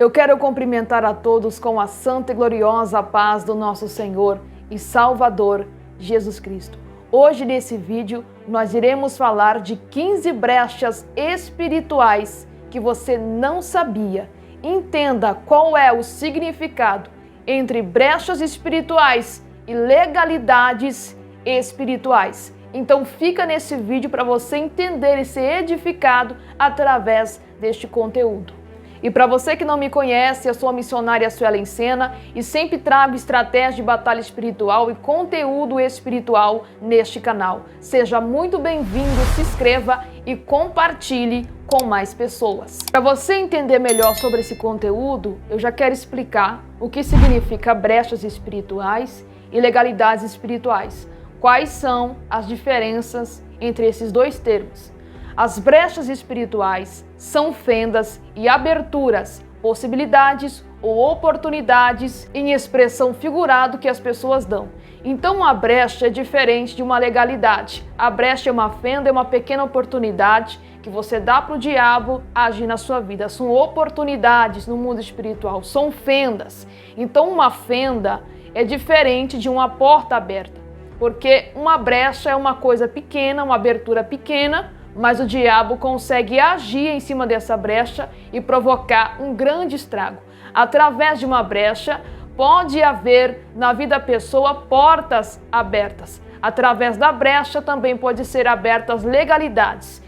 Eu quero cumprimentar a todos com a santa e gloriosa paz do nosso Senhor e Salvador Jesus Cristo. Hoje nesse vídeo nós iremos falar de 15 brechas espirituais que você não sabia. Entenda qual é o significado entre brechas espirituais e legalidades espirituais. Então fica nesse vídeo para você entender e ser edificado através deste conteúdo. E para você que não me conhece, eu sou a missionária Suelen Sena e sempre trago estratégia de batalha espiritual e conteúdo espiritual neste canal. Seja muito bem-vindo, se inscreva e compartilhe com mais pessoas. Para você entender melhor sobre esse conteúdo, eu já quero explicar o que significa brechas espirituais e legalidades espirituais. Quais são as diferenças entre esses dois termos? As brechas espirituais são fendas e aberturas, possibilidades ou oportunidades em expressão figurada que as pessoas dão. Então a brecha é diferente de uma legalidade. A brecha é uma fenda, é uma pequena oportunidade que você dá para o diabo agir na sua vida. São oportunidades no mundo espiritual, são fendas. Então uma fenda é diferente de uma porta aberta, porque uma brecha é uma coisa pequena, uma abertura pequena, mas o diabo consegue agir em cima dessa brecha e provocar um grande estrago. Através de uma brecha, pode haver na vida da pessoa portas abertas. Através da brecha também pode ser abertas legalidades.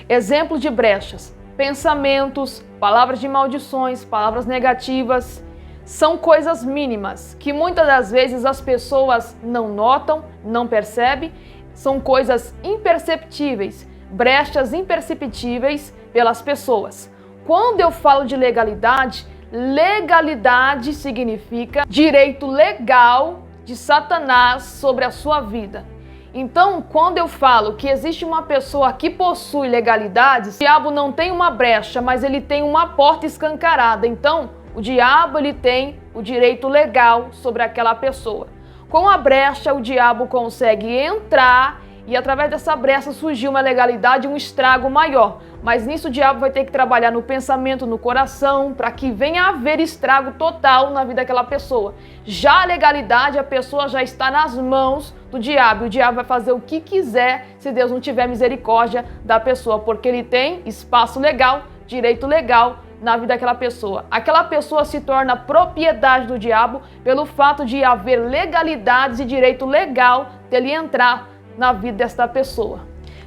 Exemplos de brechas: pensamentos, palavras de maldições, palavras negativas. São coisas mínimas que muitas das vezes as pessoas não notam, não percebem. São coisas imperceptíveis, brechas imperceptíveis pelas pessoas. Quando eu falo de legalidade, legalidade significa direito legal de Satanás sobre a sua vida. Então, quando eu falo que existe uma pessoa que possui legalidades, o diabo não tem uma brecha, mas ele tem uma porta escancarada. Então, o diabo ele tem o direito legal sobre aquela pessoa. Com a brecha, o diabo consegue entrar e através dessa brecha surgiu uma legalidade, um estrago maior. Mas nisso o diabo vai ter que trabalhar no pensamento, no coração, para que venha a haver estrago total na vida daquela pessoa. Já a legalidade, a pessoa já está nas mãos do diabo. O diabo vai fazer o que quiser se Deus não tiver misericórdia da pessoa, porque ele tem espaço legal, direito legal na vida daquela pessoa. Aquela pessoa se torna propriedade do diabo pelo fato de haver legalidades e direito legal dele entrar na vida desta pessoa.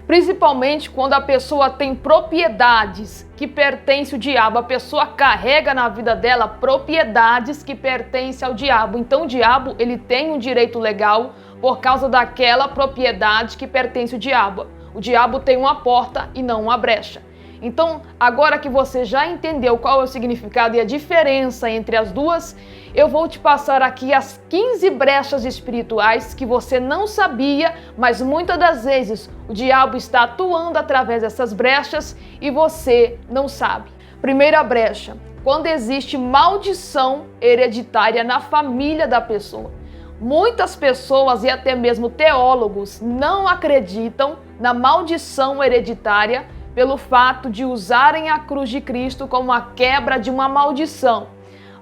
Principalmente quando a pessoa tem propriedades que pertencem ao diabo. A pessoa carrega na vida dela propriedades que pertencem ao diabo. Então o diabo ele tem um direito legal por causa daquela propriedade que pertence ao diabo. O diabo tem uma porta e não uma brecha. Então, agora que você já entendeu qual é o significado e a diferença entre as duas, eu vou te passar aqui as 15 brechas espirituais que você não sabia, mas muitas das vezes o diabo está atuando através dessas brechas e você não sabe. Primeira brecha: quando existe maldição hereditária na família da pessoa. Muitas pessoas e até mesmo teólogos não acreditam na maldição hereditária pelo fato de usarem a cruz de Cristo como a quebra de uma maldição.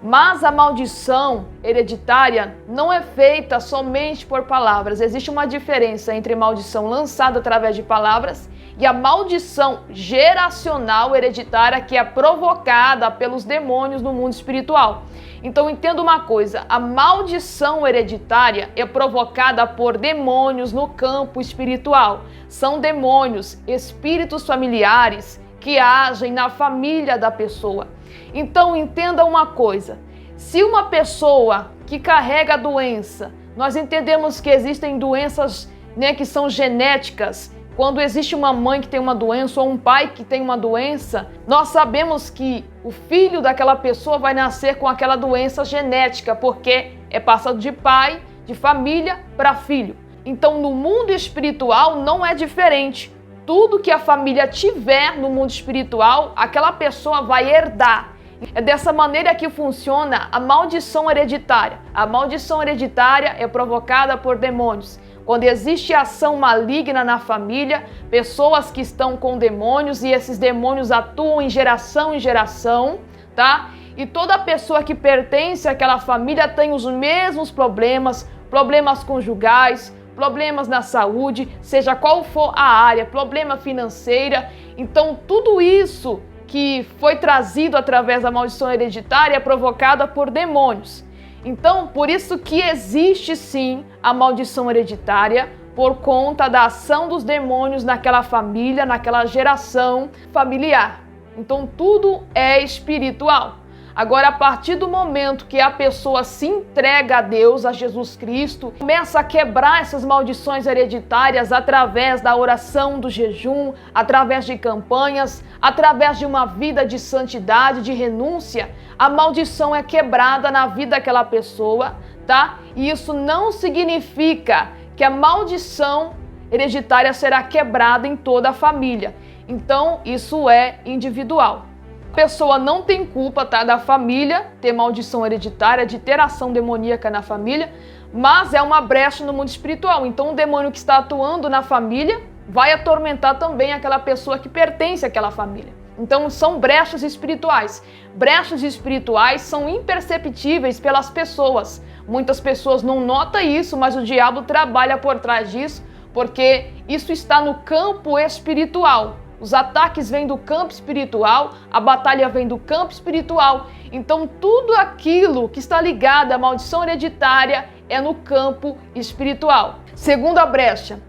Mas a maldição hereditária não é feita somente por palavras. Existe uma diferença entre maldição lançada através de palavras e a maldição geracional hereditária que é provocada pelos demônios no mundo espiritual. Então entenda uma coisa, a maldição hereditária é provocada por demônios no campo espiritual. São demônios, espíritos familiares que agem na família da pessoa. Então entenda uma coisa, se uma pessoa que carrega a doença, nós entendemos que existem doenças, que são genéticas. Quando existe uma mãe que tem uma doença ou um pai que tem uma doença, nós sabemos que o filho daquela pessoa vai nascer com aquela doença genética, porque é passado de pai, de família para filho. Então no mundo espiritual não é diferente. Tudo que a família tiver no mundo espiritual, aquela pessoa vai herdar. É dessa maneira que funciona a maldição hereditária. A maldição hereditária é provocada por demônios. Quando existe ação maligna na família, pessoas que estão com demônios e esses demônios atuam em geração, tá? e toda pessoa que pertence àquela família tem os mesmos problemas, problemas conjugais, problemas na saúde, seja qual for a área, problema financeira. Então tudo isso que foi trazido através da maldição hereditária é provocada por demônios. Então, por isso que existe sim a maldição hereditária, por conta da ação dos demônios naquela família, naquela geração familiar. Então, tudo é espiritual. Agora, a partir do momento que a pessoa se entrega a Deus, a Jesus Cristo, começa a quebrar essas maldições hereditárias através da oração, do jejum, através de campanhas, através de uma vida de santidade, de renúncia, a maldição é quebrada na vida daquela pessoa, tá? E isso não significa que a maldição hereditária será quebrada em toda a família. Então, isso é individual. A pessoa não tem culpa, tá, da família ter maldição hereditária, de ter ação demoníaca na família, mas é uma brecha no mundo espiritual. Então o demônio que está atuando na família vai atormentar também aquela pessoa que pertence àquela família. Então são brechas espirituais. Brechas espirituais são imperceptíveis pelas pessoas. Muitas pessoas não notam isso, mas o diabo trabalha por trás disso, porque isso está no campo espiritual. Os ataques vêm do campo espiritual, a batalha vem do campo espiritual. Então tudo aquilo que está ligado à maldição hereditária é no campo espiritual. Segunda brecha,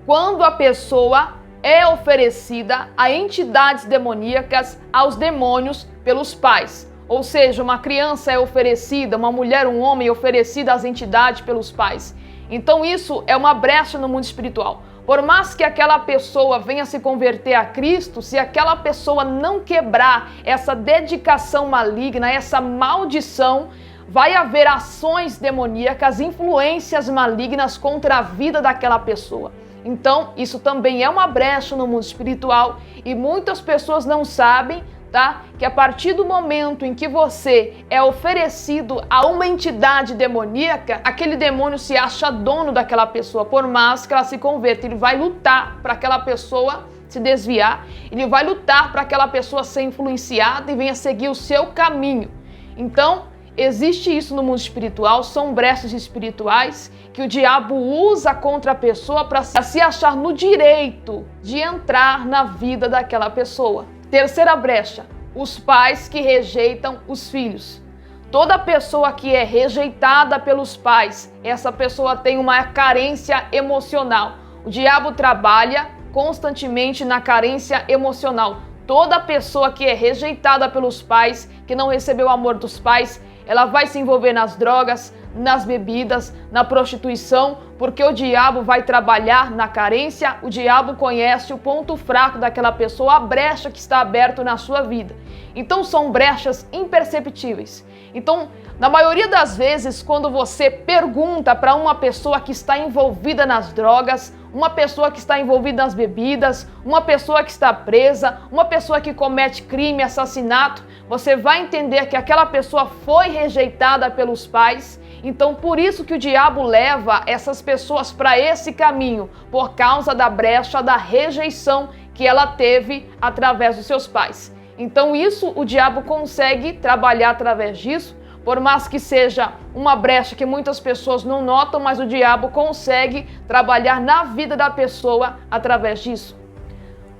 quando a pessoa é oferecida a entidades demoníacas, aos demônios pelos pais. Ou seja, uma criança é oferecida, uma mulher, um homem é oferecida às entidades pelos pais. Então isso é uma brecha no mundo espiritual. Por mais que aquela pessoa venha se converter a Cristo, se aquela pessoa não quebrar essa dedicação maligna, essa maldição, vai haver ações demoníacas, influências malignas contra a vida daquela pessoa. Então, isso também é uma brecha no mundo espiritual e muitas pessoas não sabem, tá? Que a partir do momento em que você é oferecido a uma entidade demoníaca, aquele demônio se acha dono daquela pessoa, por mais que ela se converta. Ele vai lutar para aquela pessoa se desviar, ele vai lutar para aquela pessoa ser influenciada e venha seguir o seu caminho. Então, existe isso no mundo espiritual, são brechas espirituais que o diabo usa contra a pessoa para se achar no direito de entrar na vida daquela pessoa. Terceira brecha, os pais que rejeitam os filhos. Toda pessoa que é rejeitada pelos pais, essa pessoa tem uma carência emocional. O diabo trabalha constantemente na carência emocional. Toda pessoa que é rejeitada pelos pais, que não recebeu o amor dos pais, ela vai se envolver nas drogas, nas bebidas, na prostituição, porque o diabo vai trabalhar na carência, o diabo conhece o ponto fraco daquela pessoa, a brecha que está aberta na sua vida. Então são brechas imperceptíveis. Então, na maioria das vezes, quando você pergunta para uma pessoa que está envolvida nas drogas, uma pessoa que está envolvida nas bebidas, uma pessoa que está presa, uma pessoa que comete crime, assassinato, você vai entender que aquela pessoa foi rejeitada pelos pais. Então, por isso que o diabo leva essas pessoas para esse caminho, por causa da brecha, da rejeição que ela teve através dos seus pais. Então, isso o diabo consegue trabalhar através disso, por mais que seja uma brecha que muitas pessoas não notam, mas o diabo consegue trabalhar na vida da pessoa através disso.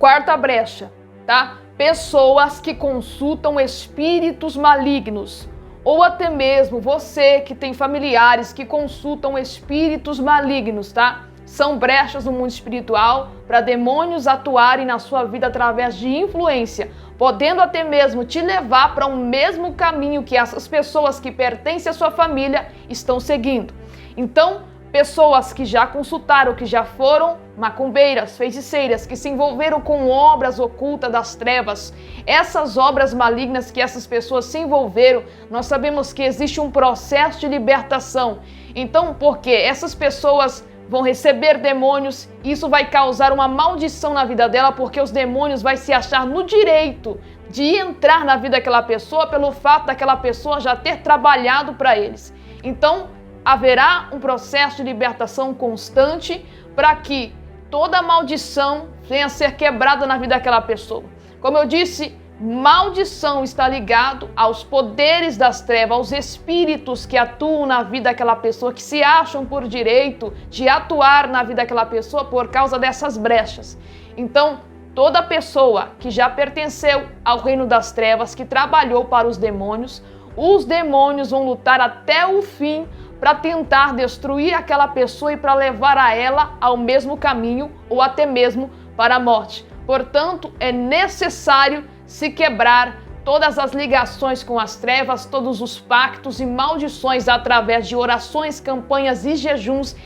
Quarta brecha, tá? Pessoas que consultam espíritos malignos. Ou até mesmo você que tem familiares que consultam espíritos malignos, tá? São brechas no mundo espiritual para demônios atuarem na sua vida através de influência, podendo até mesmo te levar para um mesmo caminho que essas pessoas que pertencem à sua família estão seguindo. Então, pessoas que já consultaram, que já foram macumbeiras, feiticeiras, que se envolveram com obras ocultas das trevas, essas obras malignas que essas pessoas se envolveram, nós sabemos que existe um processo de libertação. Então, porque essas pessoas vão receber demônios, isso vai causar uma maldição na vida dela, porque os demônios vão se achar no direito de entrar na vida daquela pessoa pelo fato daquela pessoa já ter trabalhado para eles. Então, haverá um processo de libertação constante para que toda maldição venha a ser quebrada na vida daquela pessoa. Como eu disse, maldição está ligado aos poderes das trevas, aos espíritos que atuam na vida daquela pessoa, que se acham por direito de atuar na vida daquela pessoa por causa dessas brechas. Então, toda pessoa que já pertenceu ao reino das trevas, que trabalhou para os demônios vão lutar até o fim para tentar destruir aquela pessoa e para levar a ela ao mesmo caminho ou até mesmo para a morte. Portanto, é necessário se quebrar todas as ligações com as trevas, todos os pactos e maldições através de orações, campanhas e jejuns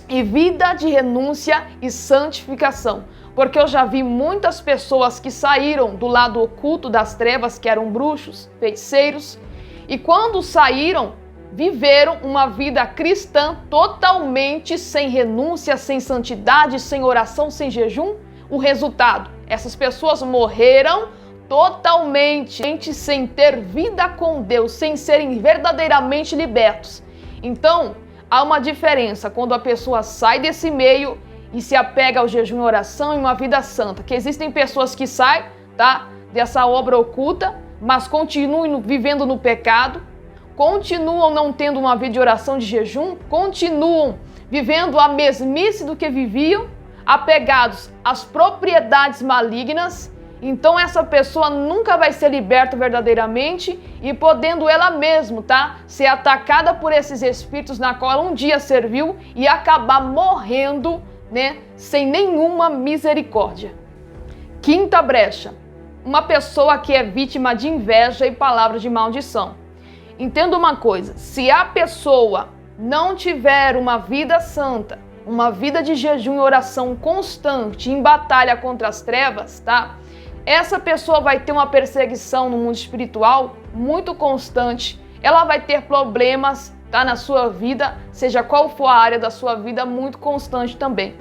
e vida de renúncia e santificação. Porque eu já vi muitas pessoas que saíram do lado oculto das trevas, que eram bruxos, feiticeiros, e quando saíram, viveram uma vida cristã totalmente sem renúncia, sem santidade, sem oração, sem jejum. O resultado, essas pessoas morreram totalmente sem ter vida com Deus, sem serem verdadeiramente libertos. Então, há uma diferença quando a pessoa sai desse meio e se apega ao jejum e oração e uma vida santa. Que existem pessoas que saem, dessa obra oculta, mas continuam vivendo no pecado, continuam não tendo uma vida de oração, de jejum, continuam vivendo a mesmice do que viviam, apegados às propriedades malignas. Então essa pessoa nunca vai ser liberta verdadeiramente e podendo ela mesma, ser atacada por esses espíritos na qual ela um dia serviu e acabar morrendo, sem nenhuma misericórdia. Quinta brecha, uma pessoa que é vítima de inveja e palavras de maldição. Entenda uma coisa, se a pessoa não tiver uma vida santa, uma vida de jejum e oração constante, em batalha contra as trevas, essa pessoa vai ter uma perseguição no mundo espiritual muito constante, ela vai ter problemas, na sua vida, seja qual for a área da sua vida, muito constante também.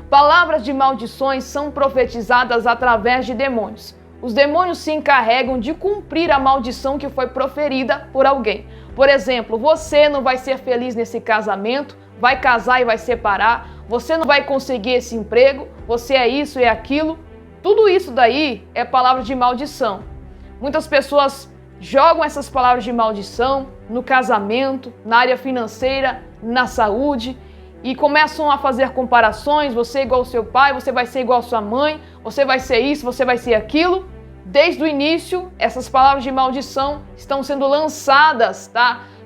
Palavras de maldições são profetizadas através de demônios. Os demônios se encarregam de cumprir a maldição que foi proferida por alguém. Por exemplo, você não vai ser feliz nesse casamento, vai casar e vai separar, você não vai conseguir esse emprego, você é isso e aquilo. Tudo isso daí é palavra de maldição. Muitas pessoas jogam essas palavras de maldição no casamento, na área financeira, na saúde e começam a fazer comparações, você é igual ao seu pai, você vai ser igual à sua mãe, você vai ser isso, você vai ser aquilo. Desde o início, essas palavras de maldição estão sendo lançadas,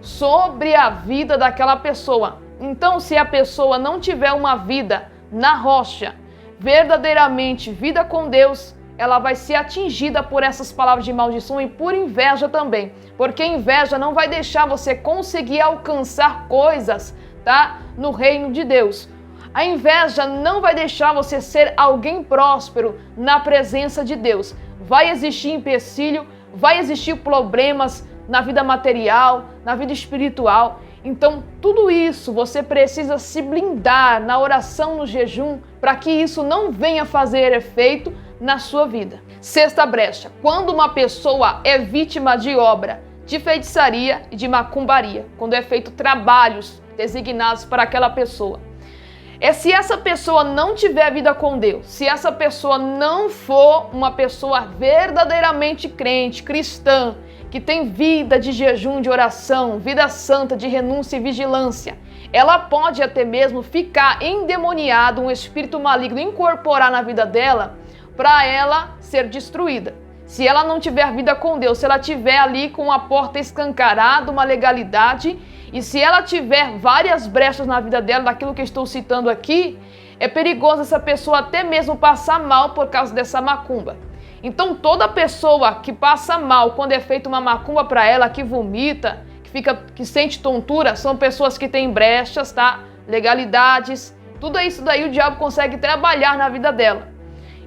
sobre a vida daquela pessoa. Então, se a pessoa não tiver uma vida na rocha, verdadeiramente vida com Deus, ela vai ser atingida por essas palavras de maldição e por inveja também. Porque inveja não vai deixar você conseguir alcançar coisas, no reino de Deus. A inveja não vai deixar você ser alguém próspero na presença de Deus. Vai existir empecilho, vai existir problemas na vida material, na vida espiritual. Então, tudo isso você precisa se blindar na oração, no jejum, para que isso não venha fazer efeito na sua vida. Sexta brecha, quando uma pessoa é vítima de obra de feitiçaria e de macumbaria, quando é feito trabalhos designados para aquela pessoa. Se essa pessoa não tiver vida com Deus, se essa pessoa não for uma pessoa verdadeiramente crente, cristã, que tem vida de jejum, de oração, vida santa, de renúncia e vigilância, ela pode até mesmo ficar endemoniada, um espírito maligno incorporar na vida dela para ela ser destruída. Se ela não tiver vida com Deus, se ela tiver ali com a porta escancarada, uma legalidade, e se ela tiver várias brechas na vida dela, daquilo que eu estou citando aqui, é perigoso essa pessoa até mesmo passar mal por causa dessa macumba. Então toda pessoa que passa mal quando é feita uma macumba para ela, que vomita, que sente tontura, são pessoas que têm brechas, legalidades, tudo isso daí o diabo consegue trabalhar na vida dela.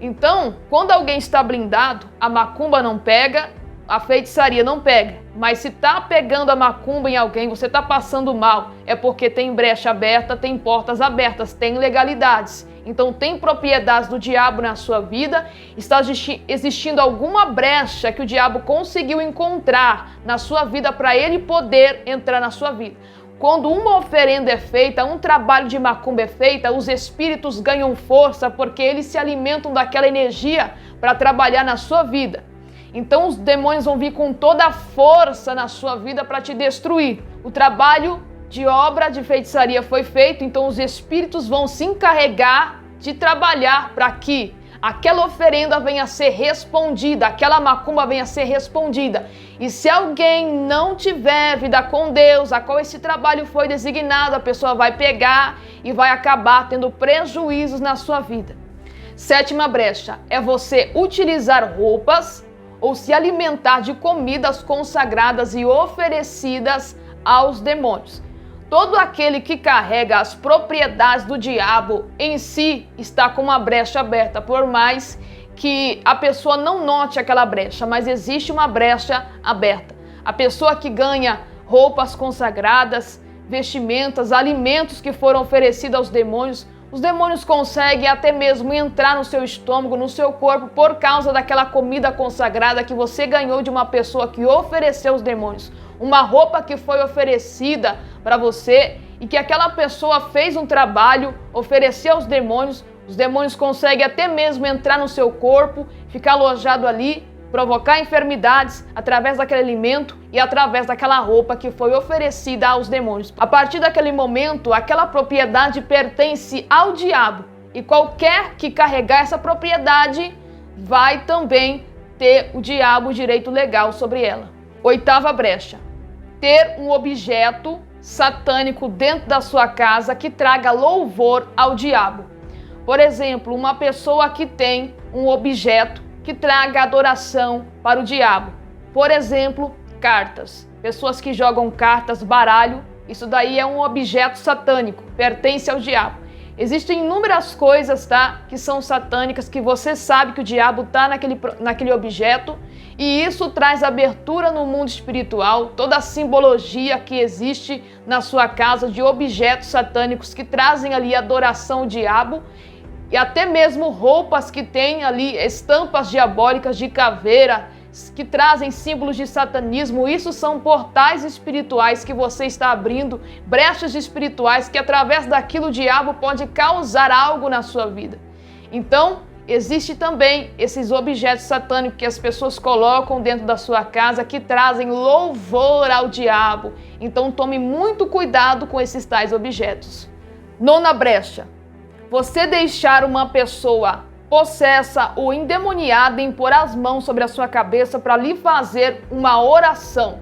Então, quando alguém está blindado, a macumba não pega, a feitiçaria não pega. Mas se está pegando a macumba em alguém, você está passando mal, é porque tem brecha aberta, tem portas abertas, tem legalidades. Então tem propriedades do diabo na sua vida, está existindo alguma brecha que o diabo conseguiu encontrar na sua vida para ele poder entrar na sua vida. Quando uma oferenda é feita, um trabalho de macumba é feita, os espíritos ganham força porque eles se alimentam daquela energia para trabalhar na sua vida. Então os demônios vão vir com toda a força na sua vida para te destruir. O trabalho de obra de feitiçaria foi feito, então os espíritos vão se encarregar de trabalhar para que aquela oferenda venha a ser respondida, aquela macumba venha a ser respondida. E se alguém não tiver vida com Deus, a qual esse trabalho foi designado, a pessoa vai pegar e vai acabar tendo prejuízos na sua vida. 7ª brecha é você utilizar roupas ou se alimentar de comidas consagradas e oferecidas aos demônios. Todo aquele que carrega as propriedades do diabo em si está com uma brecha aberta, por mais que a pessoa não note aquela brecha, mas existe uma brecha aberta. A pessoa que ganha roupas consagradas, vestimentas, alimentos que foram oferecidos aos demônios, os demônios conseguem até mesmo entrar no seu estômago, no seu corpo, por causa daquela comida consagrada que você ganhou de uma pessoa que ofereceu aos demônios. Uma roupa que foi oferecida para você e que aquela pessoa fez um trabalho, ofereceu aos demônios, os demônios conseguem até mesmo entrar no seu corpo, ficar alojado ali, provocar enfermidades através daquele alimento e através daquela roupa que foi oferecida aos demônios. A partir daquele momento, aquela propriedade pertence ao diabo e qualquer que carregar essa propriedade vai também ter o diabo direito legal sobre ela. 8ª brecha. Ter um objeto satânico dentro da sua casa que traga louvor ao diabo. Por exemplo, uma pessoa que tem um objeto que traga adoração para o diabo. Por exemplo, cartas. Pessoas que jogam cartas, baralho, isso daí é um objeto satânico, pertence ao diabo. Existem inúmeras coisas, que são satânicas, que você sabe que o diabo está naquele objeto, e isso traz abertura no mundo espiritual, toda a simbologia que existe na sua casa de objetos satânicos que trazem ali adoração ao diabo, e até mesmo roupas que têm ali estampas diabólicas de caveira, que trazem símbolos de satanismo. Isso são portais espirituais que você está abrindo, brechas espirituais que através daquilo o diabo pode causar algo na sua vida. Então, existe também esses objetos satânicos que as pessoas colocam dentro da sua casa que trazem louvor ao diabo. Então, tome muito cuidado com esses tais objetos. 9ª brecha. Você deixar uma pessoa possessa ou endemoniada impor as mãos sobre a sua cabeça para lhe fazer uma oração.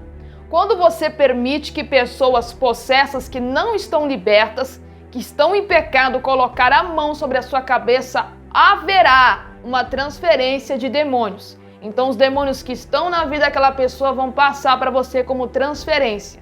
Quando você permite que pessoas possessas que não estão libertas, que estão em pecado, colocar a mão sobre a sua cabeça, haverá uma transferência de demônios. Então os demônios que estão na vida daquela pessoa vão passar para você como transferência.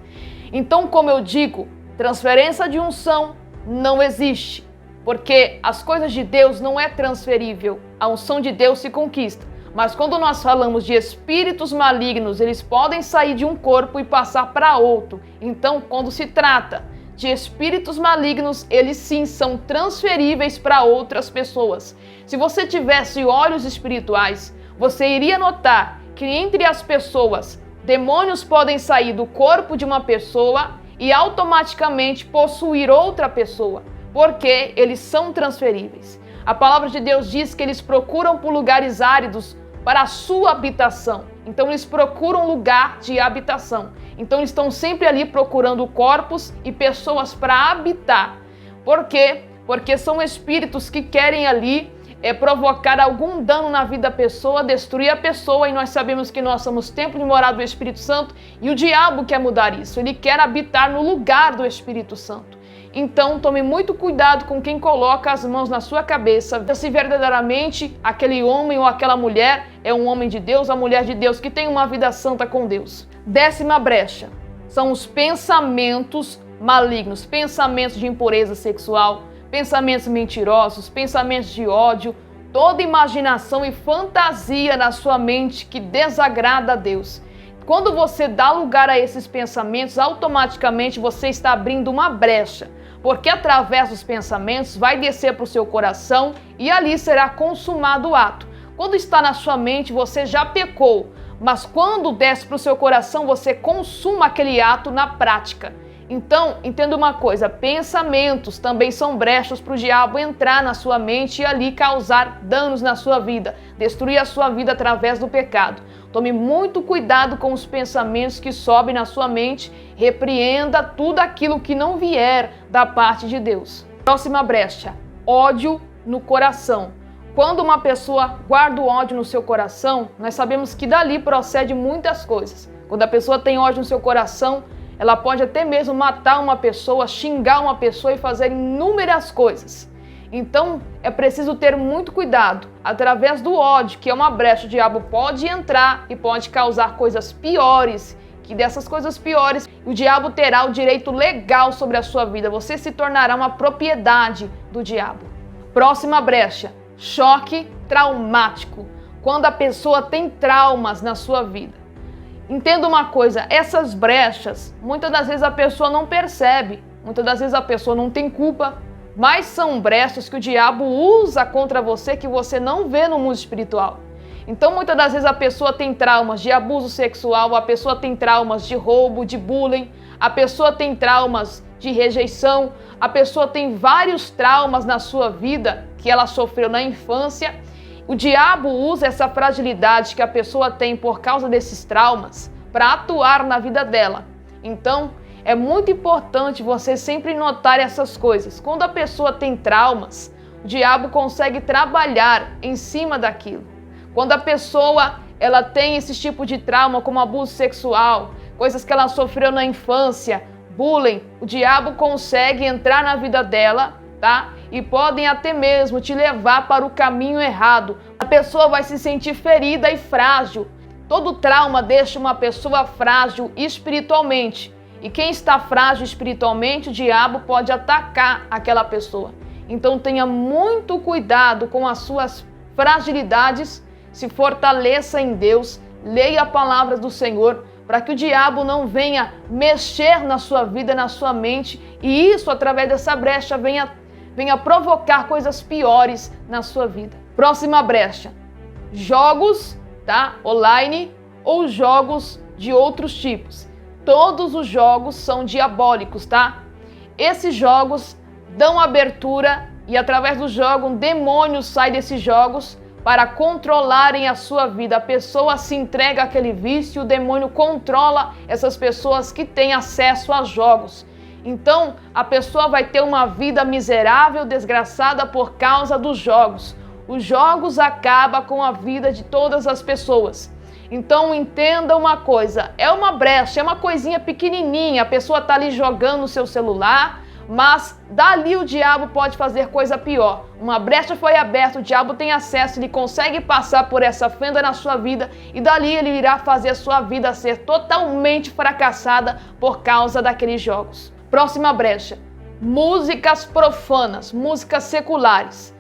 Então, como eu digo, transferência de unção não existe. Porque as coisas de Deus não é transferível, a unção de Deus se conquista. Mas quando nós falamos de espíritos malignos, eles podem sair de um corpo e passar para outro. Então, quando se trata de espíritos malignos, eles sim são transferíveis para outras pessoas. Se você tivesse olhos espirituais, você iria notar que entre as pessoas, demônios podem sair do corpo de uma pessoa e automaticamente possuir outra pessoa. Porque eles são transferíveis. A palavra de Deus diz que eles procuram por lugares áridos para a sua habitação. Então eles procuram lugar de habitação. Então eles estão sempre ali procurando corpos e pessoas para habitar. Por quê? Porque são espíritos que querem ali provocar algum dano na vida da pessoa, destruir a pessoa, e nós sabemos que nós somos templo de morada do Espírito Santo, e o diabo quer mudar isso. Ele quer habitar no lugar do Espírito Santo. Então, tome muito cuidado com quem coloca as mãos na sua cabeça, se verdadeiramente aquele homem ou aquela mulher é um homem de Deus, a mulher de Deus, que tem uma vida santa com Deus. 10ª brecha são os pensamentos malignos, pensamentos de impureza sexual, pensamentos mentirosos, pensamentos de ódio, toda imaginação e fantasia na sua mente que desagrada a Deus. Quando você dá lugar a esses pensamentos, automaticamente você está abrindo uma brecha, porque através dos pensamentos vai descer para o seu coração e ali será consumado o ato. Quando está na sua mente, você já pecou, mas quando desce para o seu coração, você consuma aquele ato na prática. Então, entenda uma coisa, pensamentos também são brechas para o diabo entrar na sua mente e ali causar danos na sua vida, destruir a sua vida através do pecado. Tome muito cuidado com os pensamentos que sobem na sua mente, repreenda tudo aquilo que não vier da parte de Deus. Próxima brecha, ódio no coração. Quando uma pessoa guarda o ódio no seu coração, nós sabemos que dali procede muitas coisas. Quando a pessoa tem ódio no seu coração, ela pode até mesmo matar uma pessoa, xingar uma pessoa e fazer inúmeras coisas. Então, é preciso ter muito cuidado. Através do ódio, que é uma brecha, o diabo pode entrar e pode causar coisas piores, que dessas coisas piores, o diabo terá o direito legal sobre a sua vida. Você se tornará uma propriedade do diabo. Próxima brecha, choque traumático. Quando a pessoa tem traumas na sua vida. Entenda uma coisa, essas brechas, muitas das vezes a pessoa não percebe, muitas das vezes a pessoa não tem culpa, mas são brechas que o diabo usa contra você que você não vê no mundo espiritual. Então muitas das vezes a pessoa tem traumas de abuso sexual, a pessoa tem traumas de roubo, de bullying, a pessoa tem traumas de rejeição, a pessoa tem vários traumas na sua vida que ela sofreu na infância. O diabo usa essa fragilidade que a pessoa tem por causa desses traumas para atuar na vida dela. Então, é muito importante você sempre notar essas coisas. Quando a pessoa tem traumas, o diabo consegue trabalhar em cima daquilo. Quando a pessoa ela tem esse tipo de trauma, como abuso sexual, coisas que ela sofreu na infância, bullying, o diabo consegue entrar na vida dela, tá? E podem até mesmo te levar para o caminho errado. A pessoa vai se sentir ferida e frágil. Todo trauma deixa uma pessoa frágil espiritualmente. E quem está frágil espiritualmente, o diabo pode atacar aquela pessoa. Então tenha muito cuidado com as suas fragilidades, se fortaleça em Deus, leia a palavra do Senhor, para que o diabo não venha mexer na sua vida, na sua mente, e isso, através dessa brecha, venha provocar coisas piores na sua vida. Próxima brecha, jogos, tá? Online ou jogos de outros tipos. Todos os jogos são diabólicos, tá? Esses jogos dão abertura e através do jogo um demônio sai desses jogos para controlarem a sua vida. A pessoa se entrega àquele vício e o demônio controla essas pessoas que têm acesso a jogos. Então, a pessoa vai ter uma vida miserável, desgraçada por causa dos jogos. Os jogos acabam com a vida de todas as pessoas. Então, entenda uma coisa, é uma brecha, é uma coisinha pequenininha, a pessoa está ali jogando no seu celular, mas dali o diabo pode fazer coisa pior. Uma brecha foi aberta, o diabo tem acesso, ele consegue passar por essa fenda na sua vida e dali ele irá fazer a sua vida ser totalmente fracassada por causa daqueles jogos. Próxima brecha, músicas profanas, músicas seculares.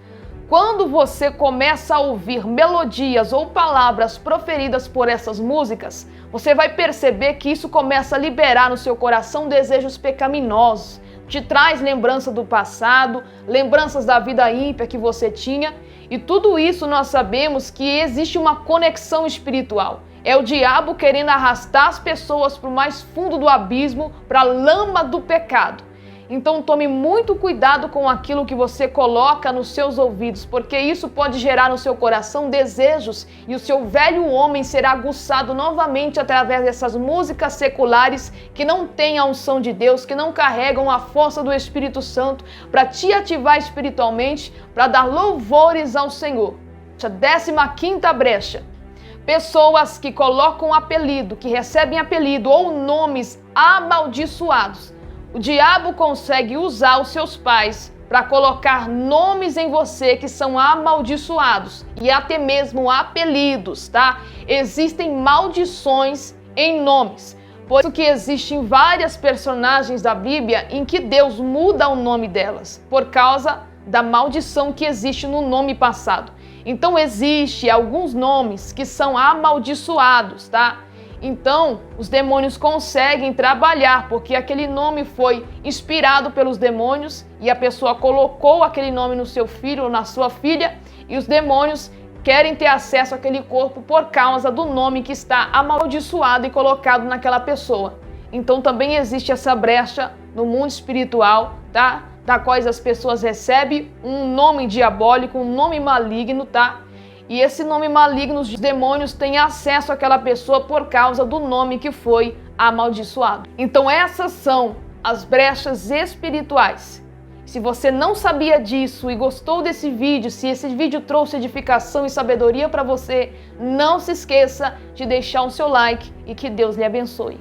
Quando você começa a ouvir melodias ou palavras proferidas por essas músicas, você vai perceber que isso começa a liberar no seu coração desejos pecaminosos, te traz lembrança do passado, lembranças da vida ímpia que você tinha, e tudo isso nós sabemos que existe uma conexão espiritual. É o diabo querendo arrastar as pessoas para o mais fundo do abismo, para a lama do pecado. Então tome muito cuidado com aquilo que você coloca nos seus ouvidos, porque isso pode gerar no seu coração desejos e o seu velho homem será aguçado novamente através dessas músicas seculares que não têm a unção de Deus, que não carregam a força do Espírito Santo para te ativar espiritualmente, para dar louvores ao Senhor. A 15ª brecha. Pessoas que colocam apelido, que recebem apelido ou nomes amaldiçoados. O diabo consegue usar os seus pais para colocar nomes em você que são amaldiçoados e até mesmo apelidos, tá? Existem maldições em nomes. Por isso que existem várias personagens da Bíblia em que Deus muda o nome delas, por causa da maldição que existe no nome passado. Então existe alguns nomes que são amaldiçoados, tá? Então, os demônios conseguem trabalhar, porque aquele nome foi inspirado pelos demônios e a pessoa colocou aquele nome no seu filho ou na sua filha e os demônios querem ter acesso àquele corpo por causa do nome que está amaldiçoado e colocado naquela pessoa. Então também existe essa brecha no mundo espiritual, tá? Da qual as pessoas recebem um nome diabólico, um nome maligno, tá? E esse nome maligno, os demônios têm acesso àquela pessoa por causa do nome que foi amaldiçoado. Então essas são as brechas espirituais. Se você não sabia disso e gostou desse vídeo, se esse vídeo trouxe edificação e sabedoria para você, não se esqueça de deixar o seu like e que Deus lhe abençoe.